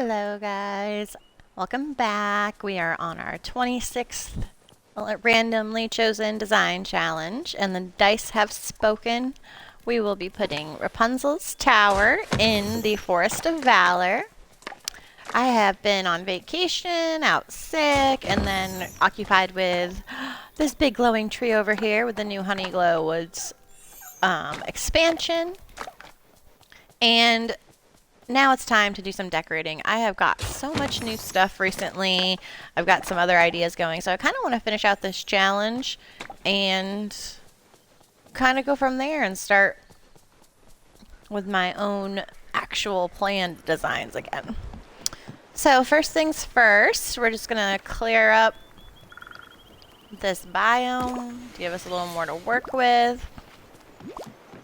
Hello guys, welcome back. We are on our 26th randomly chosen design challenge and the dice have spoken. We will be putting Rapunzel's tower in the Forest of Valor. I have been on vacation, out sick, and then occupied with this big glowing tree over here with the new Honeyglow Woods expansion. And now it's time to do some decorating. I have got so much new stuff recently. I've got some other ideas going, so I kind of want to finish out this challenge and kind of go from there and start with my own actual planned designs again. So first things first, we're just going to clear up this biome to give us a little more to work with.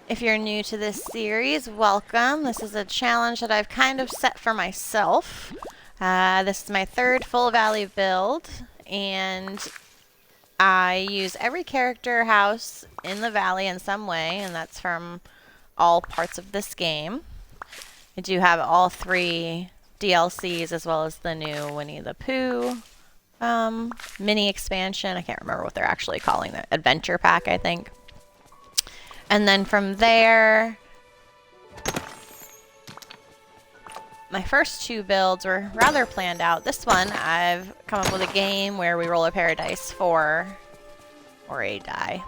If you're new to this series, welcome. This is a challenge that I've kind of set for myself. This is my third full valley build, and I use every character house in the valley in some way, and that's from all parts of this game. I do have all 3 DLCs as well as the new Winnie the Pooh mini expansion. I can't remember what they're actually calling it. Adventure Pack, I think. And then from there, my first 2 builds were rather planned out. This one, I've come up with a game where we roll a pair of dice or a die.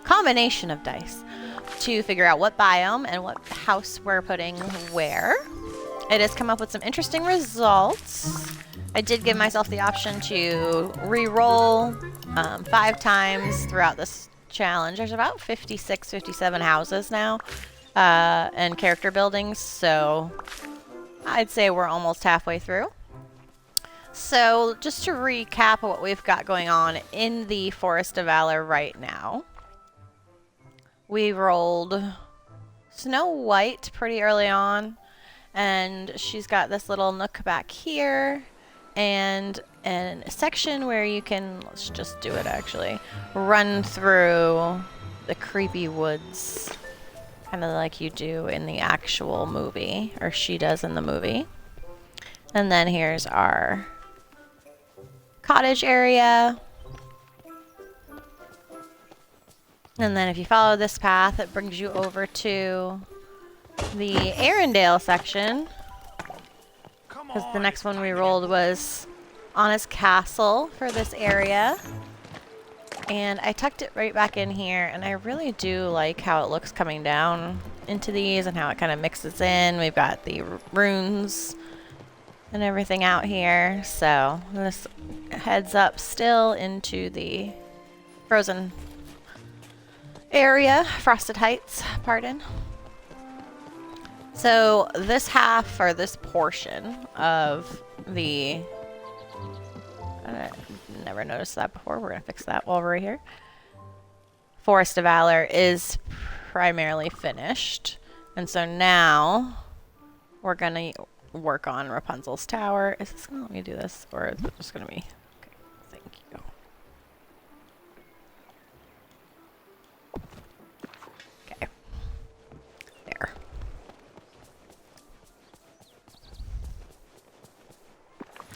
Combination of dice to figure out what biome and what house we're putting where. It has come up with some interesting results. I did give myself the option to re-roll 5 times throughout this challenge. There's about 56, 57 houses now and character buildings, so I'd say we're almost halfway through. So just to recap what we've got going on in the Forest of Valor right now. We rolled Snow White pretty early on, and she's got this little nook back here and a section where you can, let's just do it actually, run through the creepy woods, kind of like you do in the actual movie, or she does in the movie. And then here's our cottage area. And then if you follow this path, it brings you over to the Arendelle section, because the next one we rolled was Anna's castle for this area. And I tucked it right back in here, and I really do like how it looks coming down into these and how it kind of mixes in. We've got the runes and everything out here, so this heads up still into the frozen area, Frosted Heights, pardon. So this half, or this portion of the, I never noticed that before, we're going to fix that while we're here, Forest of Valor is primarily finished. And so now we're going to work on Rapunzel's tower. Is this going to let me do this, or is it just going to be, okay, thank you. Okay, there.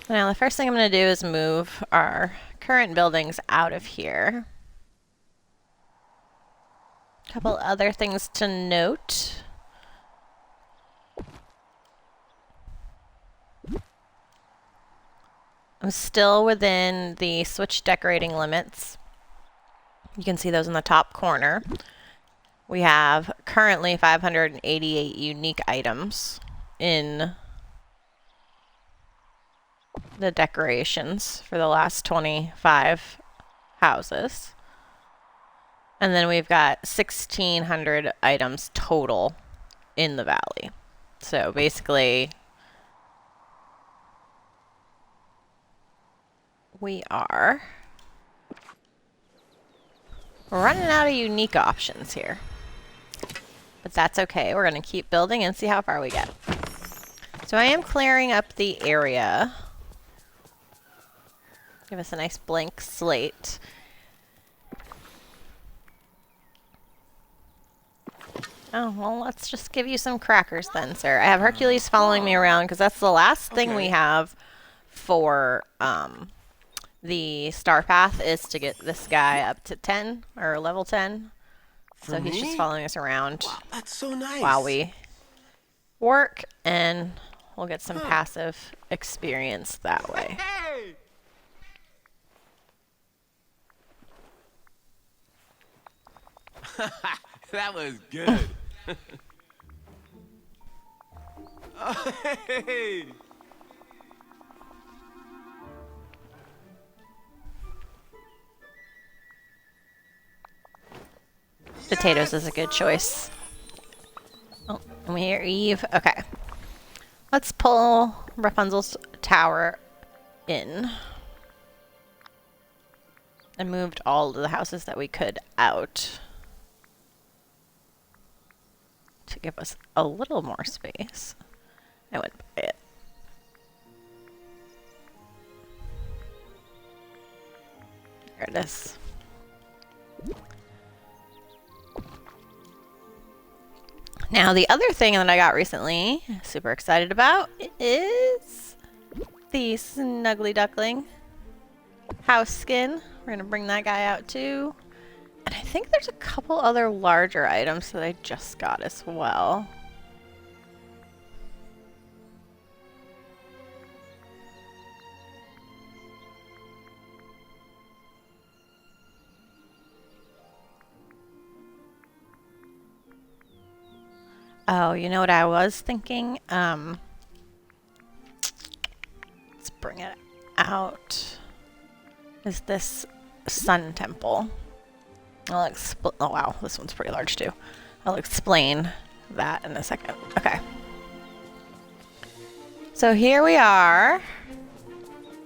Now the first thing I'm going to do is move our current buildings out of here. A couple other things to note. I'm still within the switch decorating limits. You can see those in the top corner. We have currently 588 unique items in the decorations for the last 25 houses. And then we've got 1,600 items total in the valley. So basically, we are running out of unique options here. But that's okay. We're going to keep building and see how far we get. So I am clearing up the area. Give us a nice blank slate. Oh, well, let's just give you some crackers then, sir. I have Hercules following me around because that's the last thing we have for the star path is to get this guy up to 10 or level 10. So he's just following us around. Wow, that's so nice. While we work, and we'll get some passive experience that way. Hey! That was good. Oh, hey! Potatoes is a good choice. Oh, and we hear Eve. Okay. Let's pull Rapunzel's tower in. And moved all of the houses that we could out. To give us a little more space. I went by it. There it is. Now, the other thing that I got recently, super excited about, is the Snuggly Duckling house skin. We're going to bring that guy out too. And I think there's a couple other larger items that I just got as well. Oh, you know what I was thinking? Let's bring it out. Is this Sun Temple? Oh wow, this one's pretty large too. I'll explain that in a second. Okay. So here we are.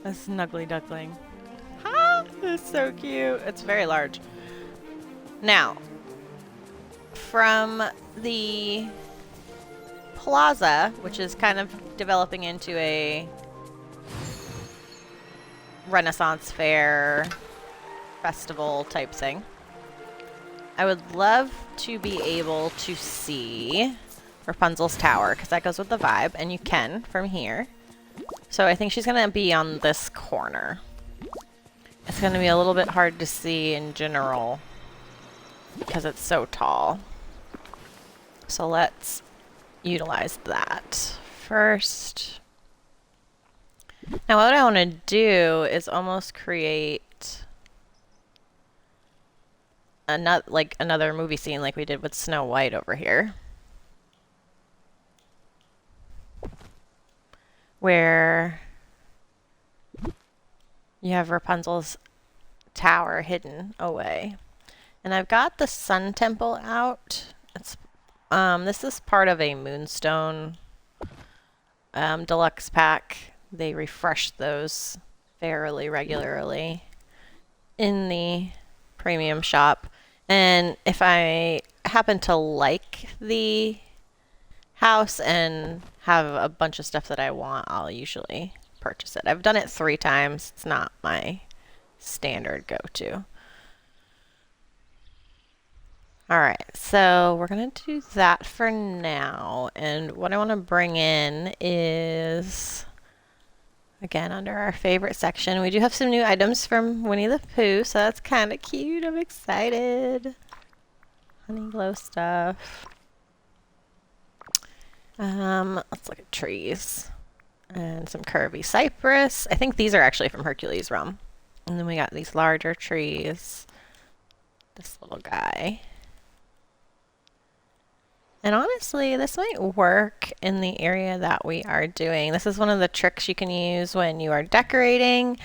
A Snuggly Duckling. Ah, it's so cute. It's very large. Now, from the plaza, which is kind of developing into a Renaissance fair festival type thing, I would love to be able to see Rapunzel's tower, because that goes with the vibe, and you can from here. So I think she's going to be on this corner. It's going to be a little bit hard to see in general because it's so tall. So let's utilize that first. Now what I want to do is almost create another movie scene like we did with Snow White over here, where you have Rapunzel's tower hidden away. And I've got the Sun Temple out. It's this is part of a Moonstone deluxe pack. They refresh those fairly regularly in the premium shop. And if I happen to like the house and have a bunch of stuff that I want, I'll usually purchase it. I've done it 3 times. It's not my standard go-to. Alright, so we're going to do that for now. And what I want to bring in is, again, under our favorite section, we do have some new items from Winnie the Pooh, so that's kind of cute. I'm excited. Honey glow stuff. Let's look at trees. And some curvy cypress. I think these are actually from Hercules' realm. And then we got these larger trees. This little guy. And honestly, this might work in the area that we are doing. This is one of the tricks you can use when you are decorating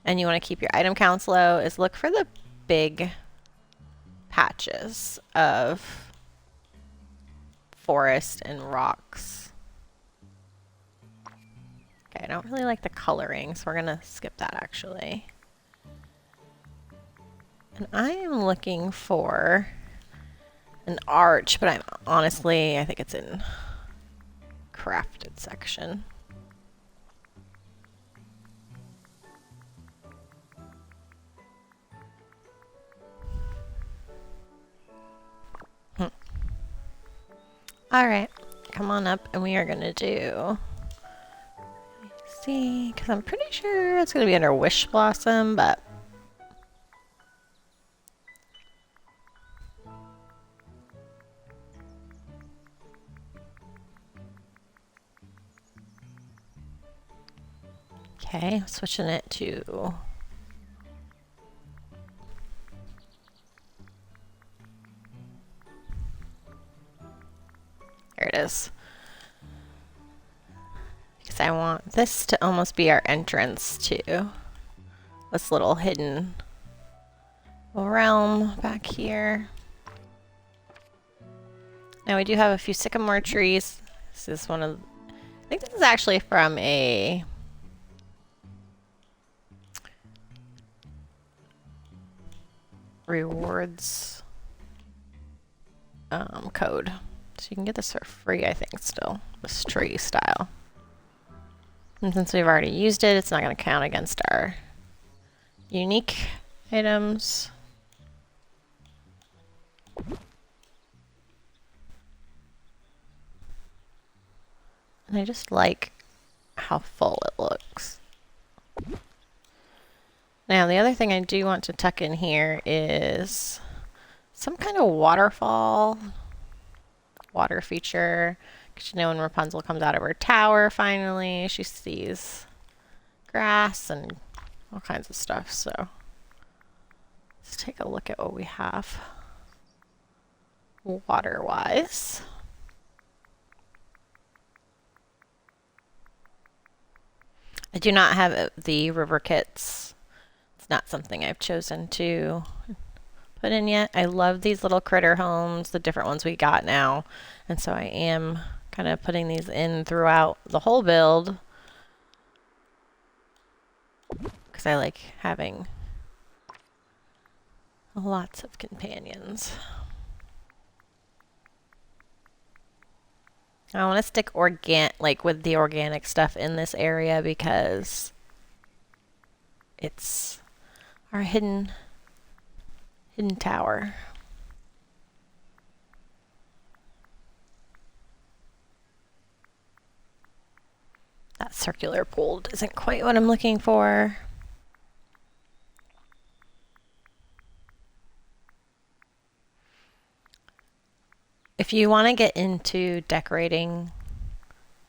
and you want to keep your item counts low, is look for the big patches of forest and rocks. Okay, I don't really like the coloring, so we're going to skip that actually. And I am looking for an arch, but I think it's in crafted section. Alright, come on up and we are gonna do... See, because I'm pretty sure it's gonna be under Wish Blossom, but... Okay, switching it to... There it is. Because I want this to almost be our entrance to this little hidden realm back here. Now we do have a few sycamore trees. This is one of... I think this is actually from a... rewards code. So you can get this for free, I think, still. This tree style. And since we've already used it, it's not going to count against our unique items. And I just like how full it looks. Now, the other thing I do want to tuck in here is some kind of waterfall, water feature. Because you know when Rapunzel comes out of her tower, finally, she sees grass and all kinds of stuff. So let's take a look at what we have water-wise. I do not have the river kits. It's not something I've chosen to put in yet. I love these little critter homes, the different ones we got now. And so I am kind of putting these in throughout the whole build. Because I like having lots of companions. I want to stick with the organic stuff in this area because it's our hidden tower. That circular pool isn't quite what I'm looking for. If you want to get into decorating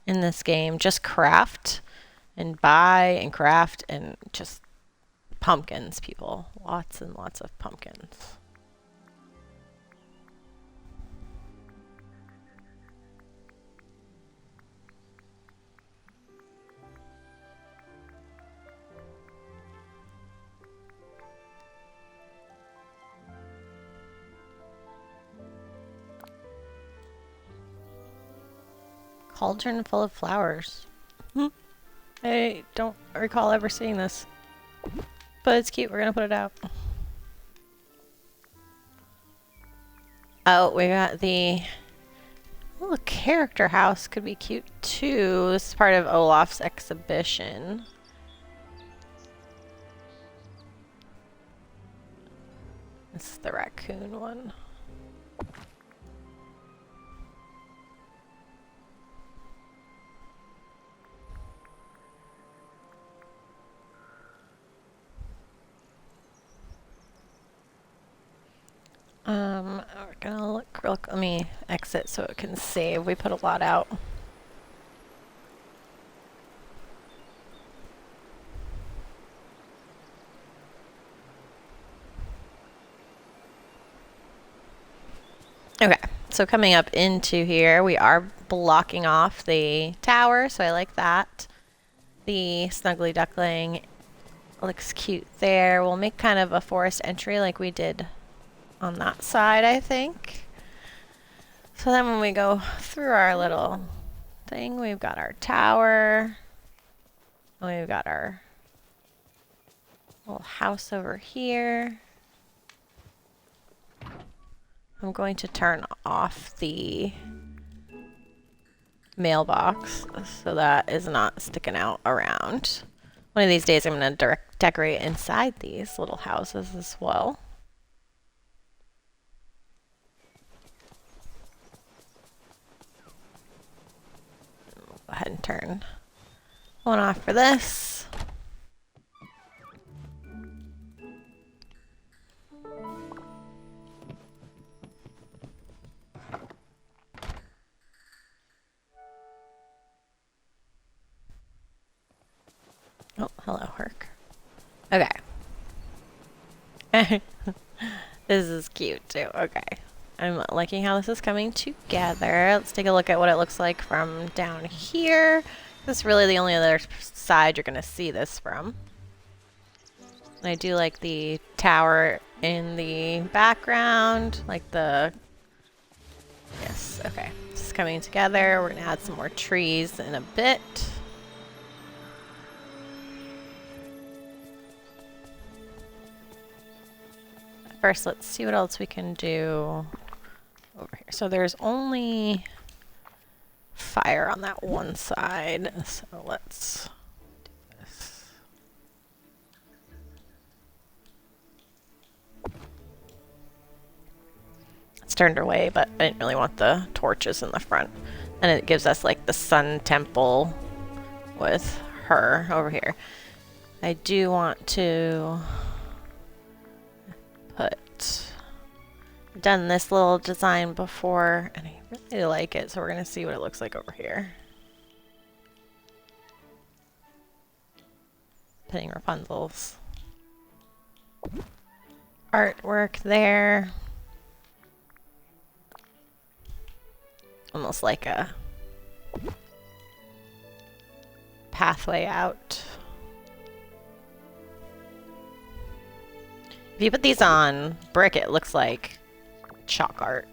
in this game, just craft and buy and craft and just pumpkins, people. Lots and lots of pumpkins. Cauldron full of flowers. I don't recall ever seeing this. But it's cute. We're going to put it out. Oh, we got the little character house. Could be cute too. This is part of Olaf's exhibition. This is the raccoon one. We're gonna look, let me exit so it can save. We put a lot out. Okay, so coming up into here, we are blocking off the tower, so I like that. The snuggly duckling looks cute there. We'll make kind of a forest entry like we did on that side, I think. So then when we go through our little thing, we've got our tower. And we've got our little house over here. I'm going to turn off the mailbox so that is not sticking out around. One of these days I'm going to decorate inside these little houses as well. Go ahead and turn one off for this. Oh, hello, Herc. Okay. This is cute too. Okay. I'm liking how this is coming together. Let's take a look at what it looks like from down here. This is really the only other side you're going to see this from. I do like the tower in the background, like the... Yes, okay. This is coming together. We're going to add some more trees in a bit. First, let's see what else we can do over here. So there's only fire on that one side. So let's do this. It's turned away, but I didn't really want the torches in the front. And it gives us like the sun temple with her over here. I do want to put... I've done this little design before, and I really like it, so we're going to see what it looks like over here. Putting Rapunzel's artwork there. Almost like a pathway out. If you put these on brick, it looks like chalk art.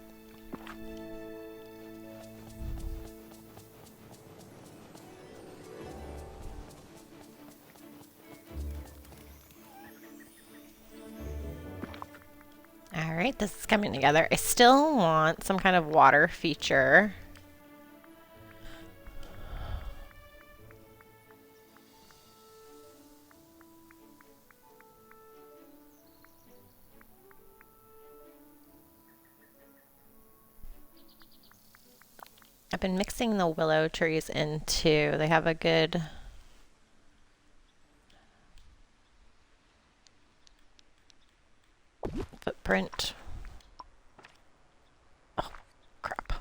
Alright, this is coming together. I still want some kind of water feature. I've been mixing the willow trees in too. They have a good footprint. Oh, crap.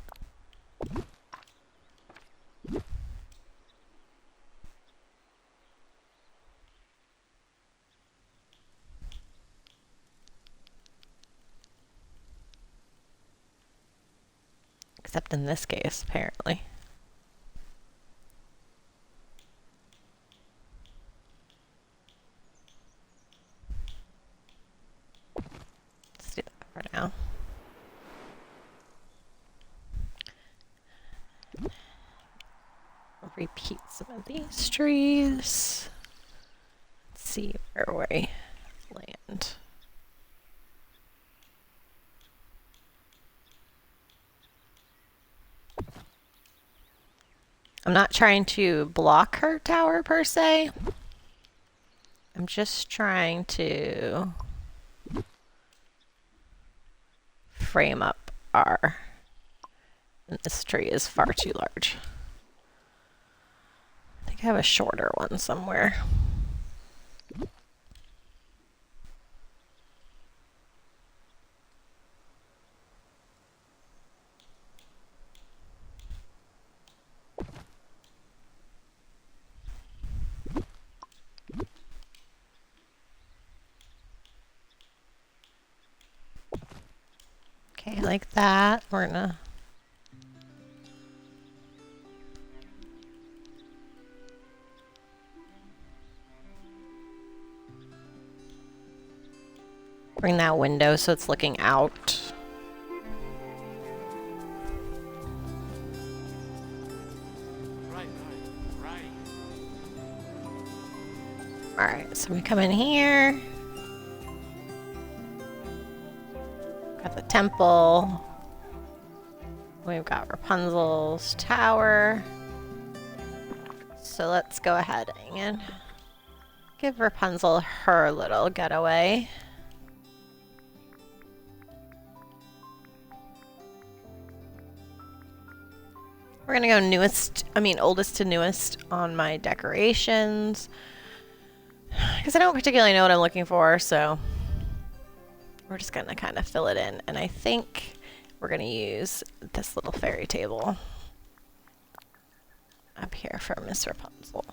Except in this case, apparently. Let's do that for now. I'll repeat some of these trees. Let's see where we land. I'm not trying to block her tower per se. I'm just trying to frame up our... And this tree is far too large. I think I have a shorter one somewhere. Okay, like that. We're gonna bring that window so it's looking out. Right. Alright, so we come in here. Got the temple. We've got Rapunzel's tower. So let's go ahead and give Rapunzel her little getaway. We're gonna go oldest to newest on my decorations. Because I don't particularly know what I'm looking for, so we're just gonna kind of fill it in. And I think we're gonna use this little fairy table up here for Miss Rapunzel.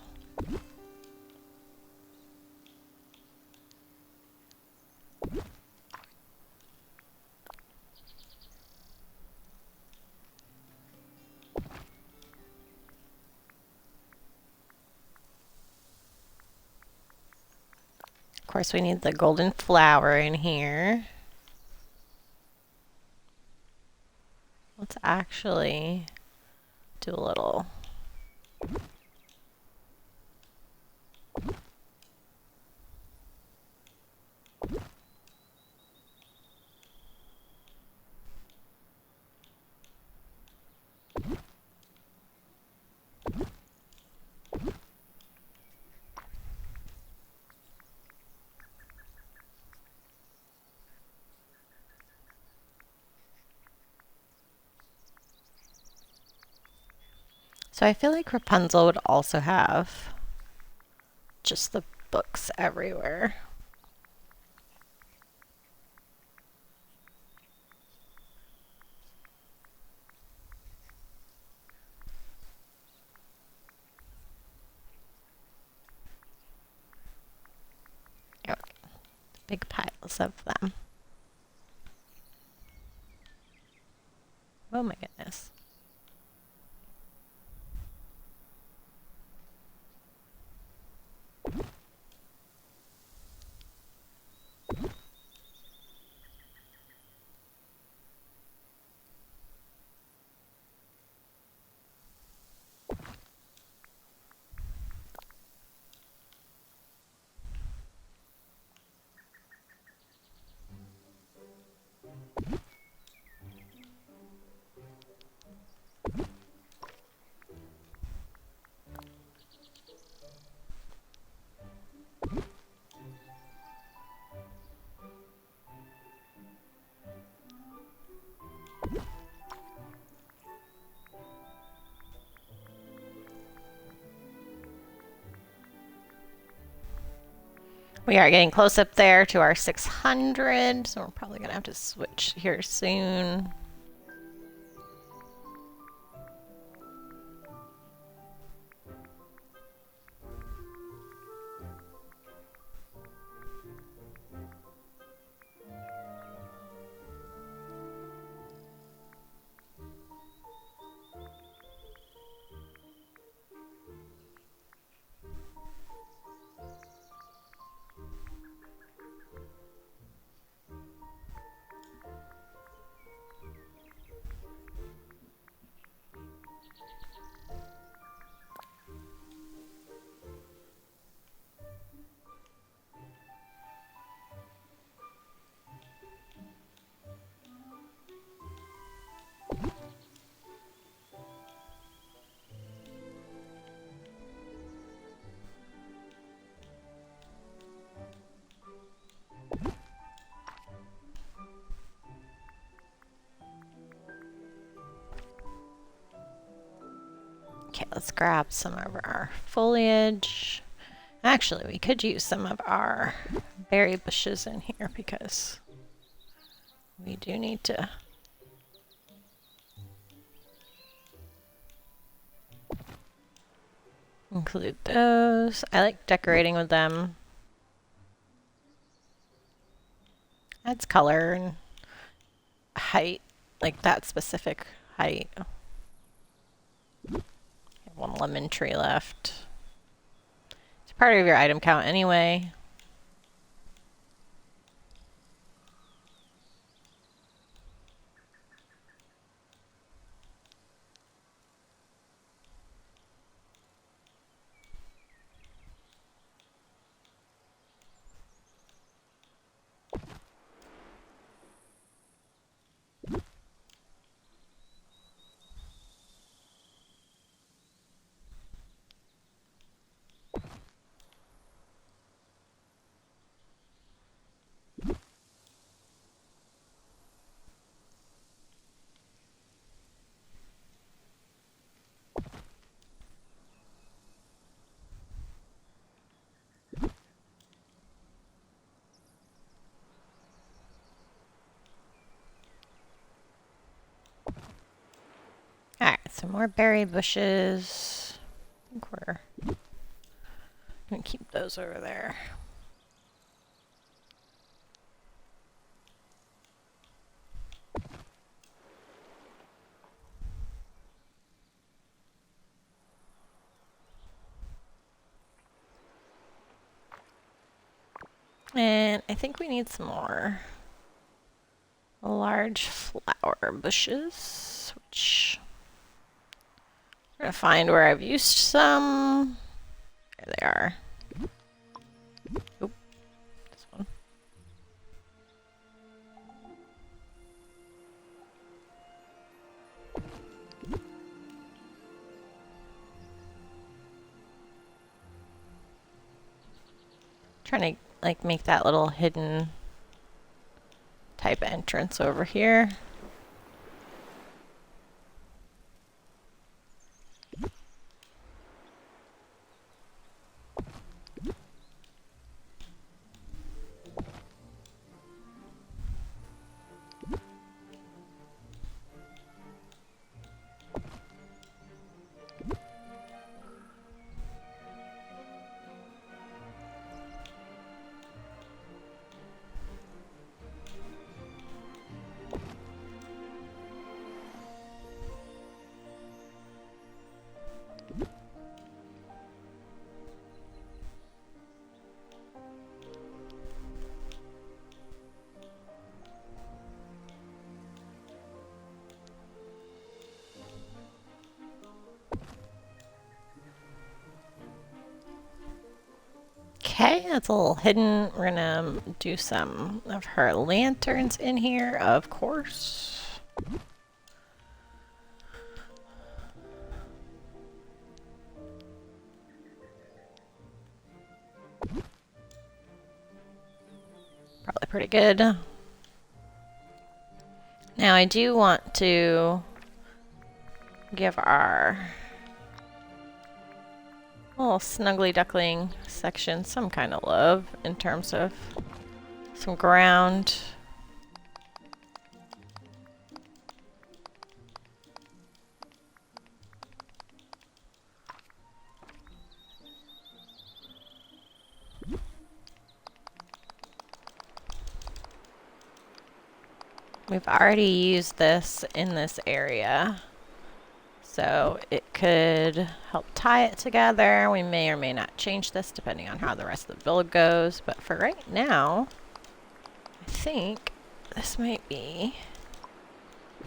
Of course, we need the golden flower in here. Let's actually do a little. So I feel like Rapunzel would also have just the books everywhere. Okay. Big piles of them. Oh my goodness. We are getting close up there to our 600, so we're probably going to have to switch here soon. Okay, let's grab some of our foliage. Actually, we could use some of our berry bushes in here because we do need to include those. I like decorating with them. Adds color and height, like that specific height. One lemon tree left. It's part of your item count anyway. some more berry bushes. I think we're gonna keep those over there. And I think we need some more large flower bushes, which I'm gonna find where I've used some. There they are. Oop, this one. Trying to like make that little hidden type entrance over here. Okay, that's a little hidden. We're gonna do some of her lanterns in here, of course. Probably pretty good. Now I do want to give our little snuggly duckling section some kind of love in terms of some ground. We've already used this in this area, so it could help tie it together. We may or may not change this depending on how the rest of the build goes, but for right now, I think this might be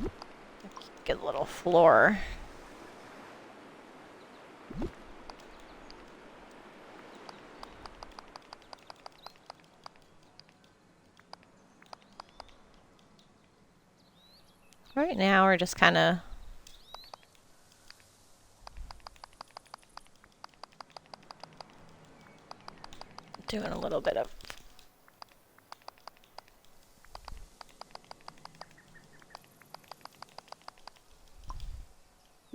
a good little floor. Right now, we're just kind of doing a little bit of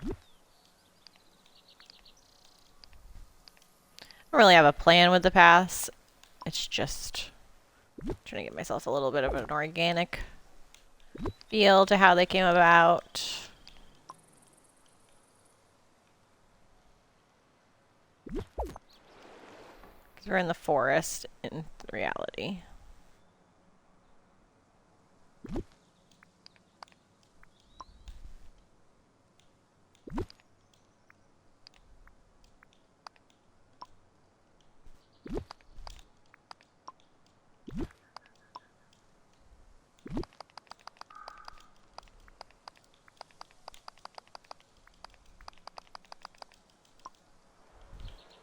I don't really have a plan with the paths. It's just trying to get myself a little bit of an organic feel to how they came about. Because we're in the forest in reality.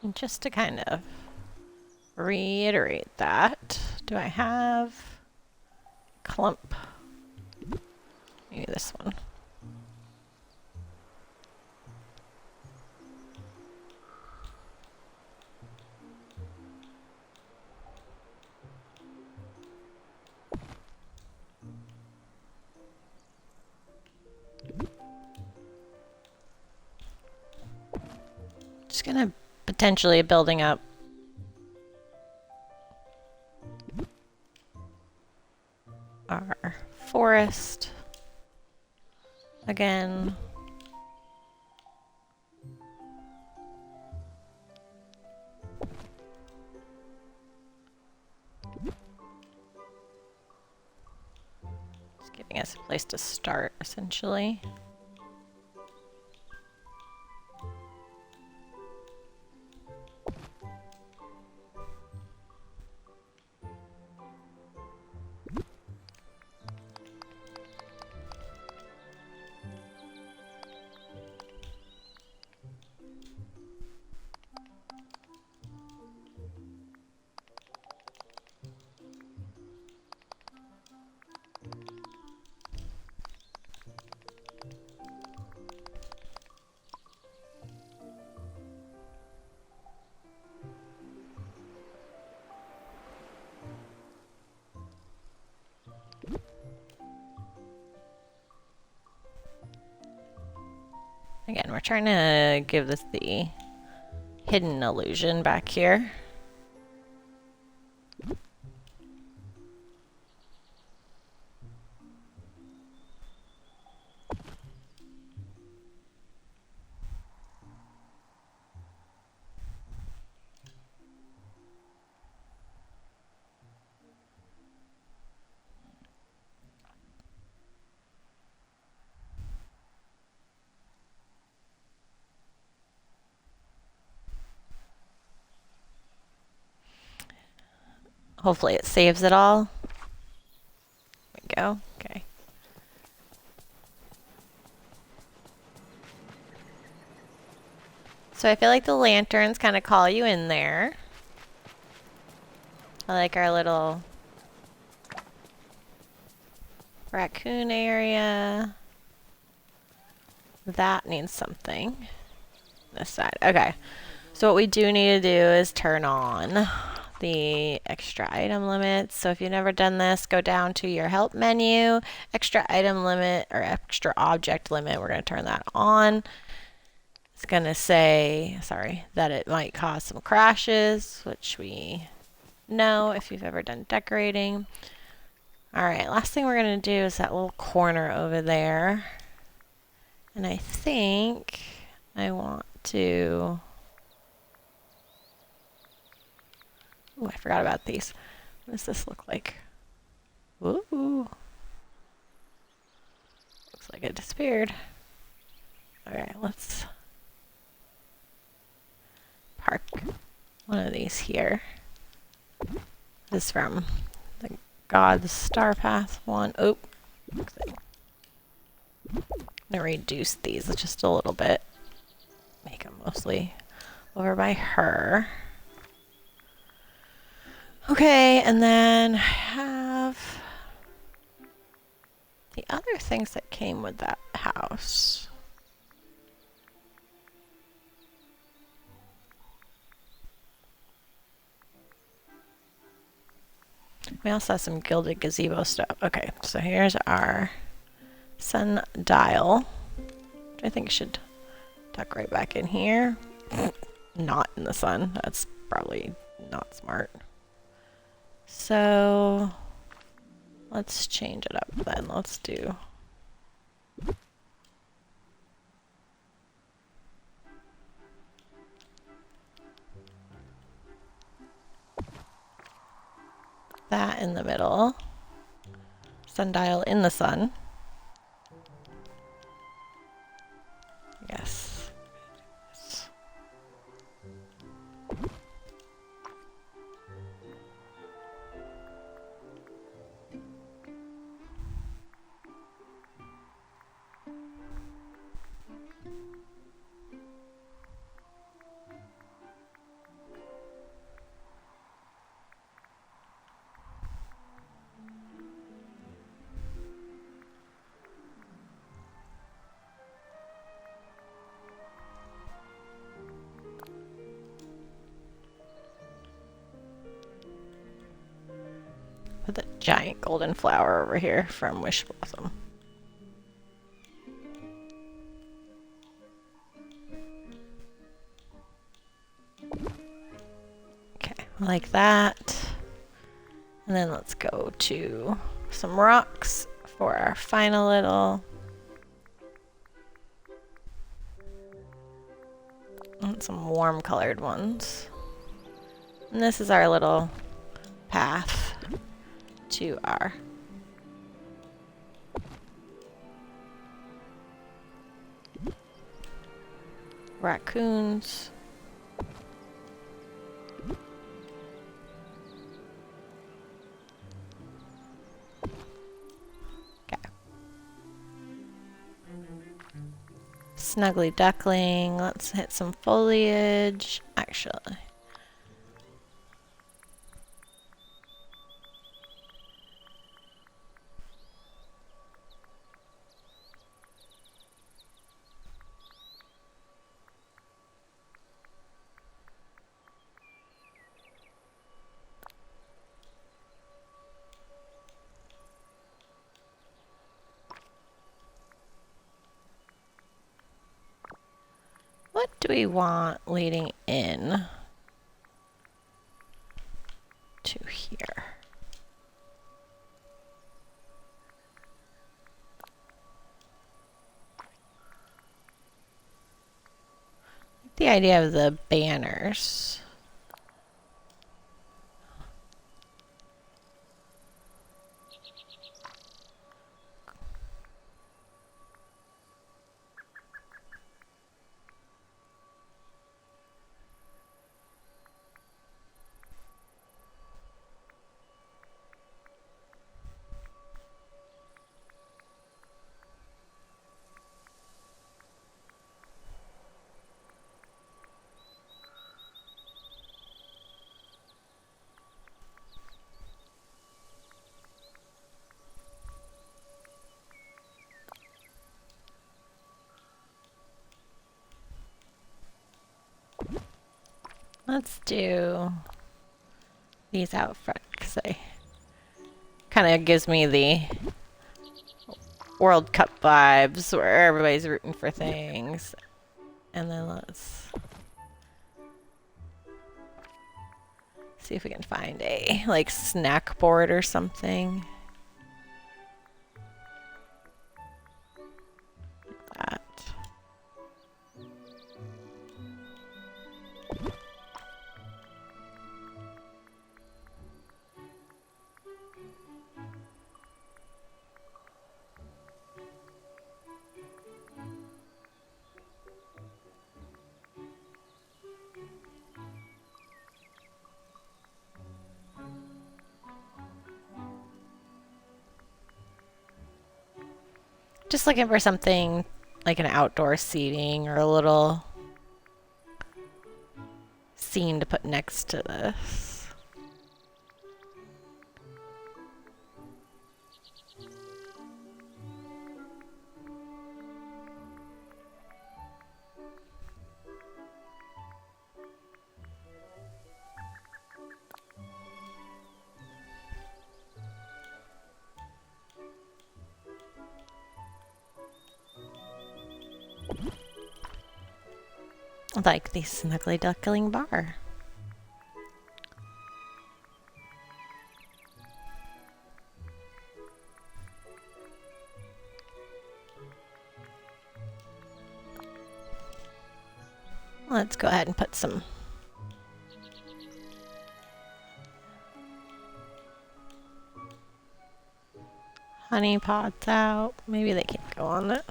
And just to kind of reiterate that, do I have clump? Maybe this one. Just gonna potentially building up our forest again. us a place to start, essentially. Again, we're trying to give this the hidden illusion back here. Hopefully it saves it all. There we go. Okay. So I feel like the lanterns kind of call you in there. I like our little raccoon area. That needs something. This side. Okay. So what we do need to do is turn on the extra item limits. So if you've never done this, go down to your help menu, extra item limit or extra object limit. We're going to turn that on. It's going to say, sorry, that it might cause some crashes, which we know if you've ever done decorating. All right, last thing we're going to do is that little corner over there. And I think I want to... Oh, I forgot about these. What does this look like? Ooh. Looks like it disappeared. Alright, let's park one of these here. This is from the God's Star Path one. Oh, I'm gonna reduce these just a little bit. Make them mostly over by her. Okay, and then I have the other things that came with that house. We also have some gilded gazebo stuff. Okay, so here's our sundial, which I think should tuck right back in here. Not in the sun. That's probably not smart. So let's change it up then. Let's do that in the middle. Sundial in the sun. Yes. Put the giant golden flower over here from Wish Blossom. Okay, like that. And then let's go to some rocks for our final little... And some warm colored ones. And this is our little path to our raccoons. Okay. Snuggly duckling. Let's hit some foliage. Actually. What do we want leading in to here? The idea of the banners. Let's do these out front because they kind of gives me the World Cup vibes where everybody's rooting for things. And then let's see if we can find a like snack board or something. Like that. Just looking for something like an outdoor seating or a little scene to put next to this. Like the Snuggly Duckling bar. Let's go ahead and put some honey pots out. Maybe they can't go on it.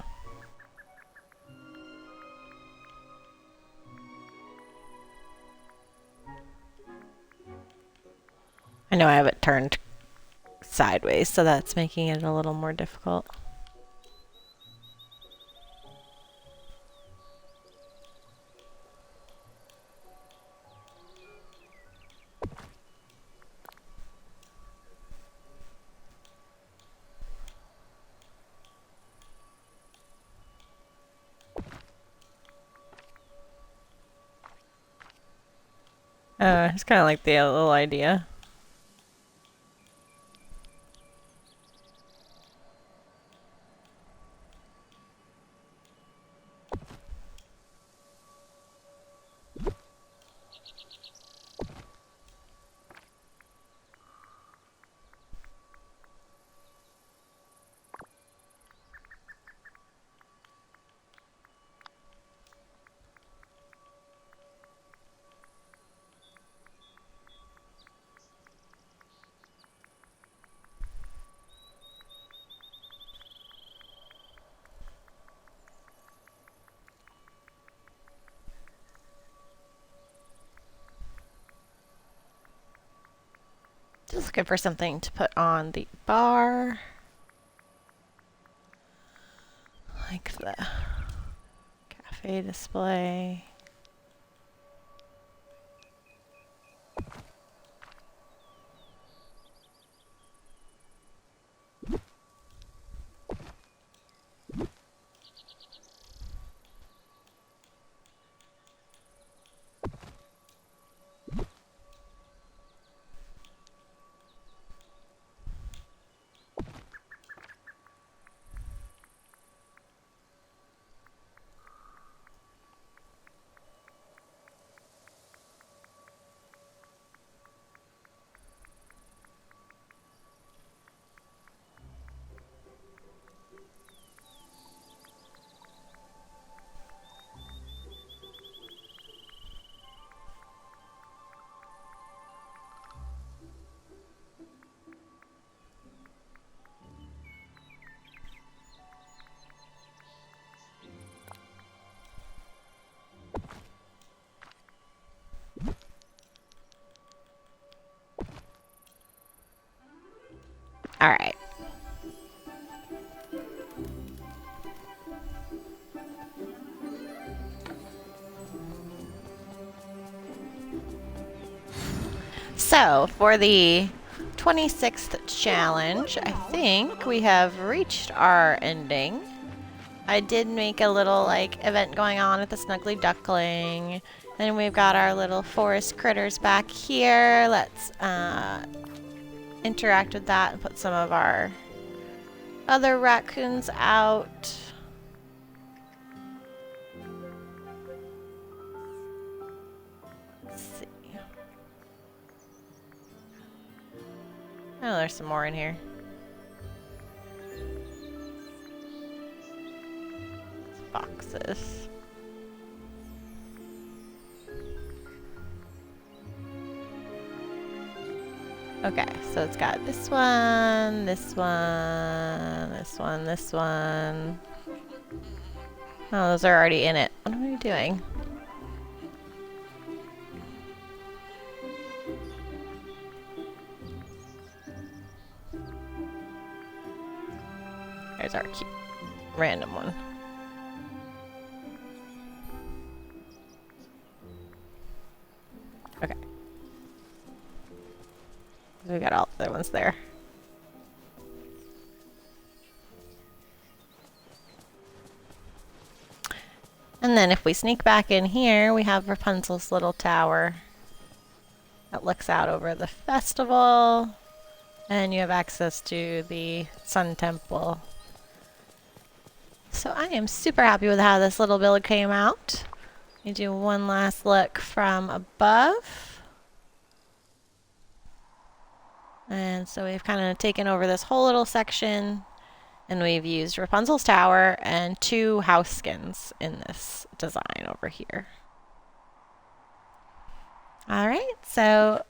I know I have it turned sideways, so that's making it a little more difficult. It's kind of like the little idea. Just looking for something to put on the bar. Like the cafe display. All right. So, for the 26th challenge, I think we have reached our ending. I did make a little event going on with the Snuggly Duckling. And we've got our little forest critters back here. Let's interact with that and put some of our other raccoons out. Let's see. Oh, there's some more in here. Boxes. Okay, so it's got this one, this one, this one, this one. Oh, those are already in it. What am I doing? There's our cute random one. Okay. We got all the other ones there. And then if we sneak back in here, we have Rapunzel's little tower that looks out over the festival. And you have access to the Sun Temple. So I am super happy with how this little build came out. You do one last look from above. And so we've kind of taken over this whole little section, and we've used Rapunzel's tower and 2 house skins in this design over here. All right, so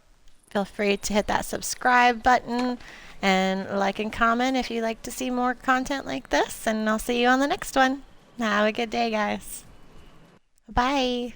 feel free to hit that subscribe button and like and comment if you'd like to see more content like this, and I'll see you on the next one. Have a good day, guys. Bye.